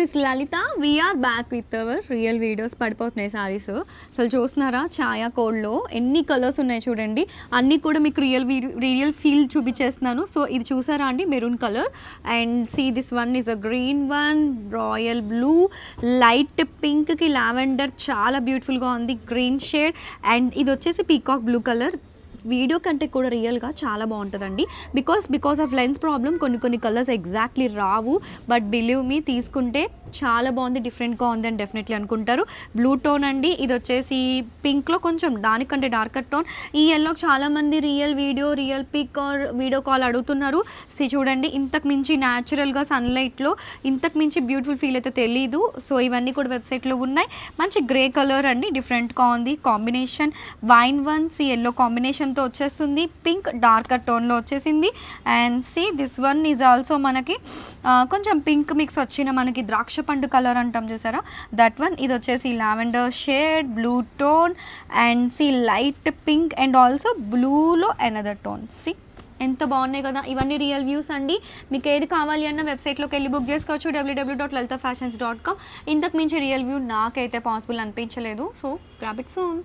Is Lalitha. We're back with our real videos. పడిపోతున్నాయి సారీస్. అసలు చూస్తున్నారా ఛాయా కోడ్లో ఎన్ని కలర్స్ ఉన్నాయి చూడండి. అన్నీ కూడా మీకు రియల్ ఫీల్ చూపించేస్తున్నాను. సో ఇది చూసారా అండి, maroon colour. And see this one is a green one, royal blue, light పింక్కి లావెండర్ చాలా బ్యూటిఫుల్గా ఉంది, గ్రీన్ షేడ్. అండ్ ఇది వచ్చేసి పీకాక్ బ్లూ కలర్. వీడియో కంటే కూడా రియల్గా చాలా బాగుంటుందండి. బికాస్ ఆఫ్ లెన్స్ ప్రాబ్లం కొన్ని colours exactly Rao. But believe me, తీసుకుంటే చాలా బాగుంది, డిఫరెంట్గా ఉంది అని డెఫినెట్లీ అనుకుంటారు. బ్లూ టోన్ అండి. ఇది వచ్చేసి పింక్లో కొంచెం దానికంటే డార్కర్ టోన్. ఈ ఎల్లో చాలామంది real pic or video call అడుగుతున్నారు. చూడండి, ఇంతకు మించి న్యాచురల్గా సన్లైట్లో ఇంతకు మించి బ్యూటిఫుల్ ఫీల్ అయితే తెలీదు. సో ఇవన్నీ కూడా వెబ్సైట్లో ఉన్నాయి. మంచి గ్రే కలర్ అండి, డిఫరెంట్గా ఉంది కాంబినేషన్. వైన్ వన్స్ ఈ ఎల్లో కాంబినేషన్తో వచ్చేస్తుంది, పింక్ డార్కర్ టోన్లో వచ్చేసింది. And see this one is also మనకి కొంచెం పింక్ మిక్స్ వచ్చిన మనకి ద్రాక్ష పండు కలర్ అంటాం చూసారా, దట్ వన్. ఇది వచ్చేసి lavender shade, blue tone and see light pink and also బ్లూలో అనదర్ టోన్. సి ఎంత బాగున్నాయి కదా. ఇవన్నీ రియల్ వ్యూస్ అండి. మీకు ఏది కావాలి అన్న వెబ్సైట్లోకి వెళ్ళి బుక్ చేసుకోవచ్చు, www.lalitafashions.com. ఇంతకు మించి రియల్ వ్యూ నాకైతే పాసిబుల్ అనిపించలేదు. So grab it soon.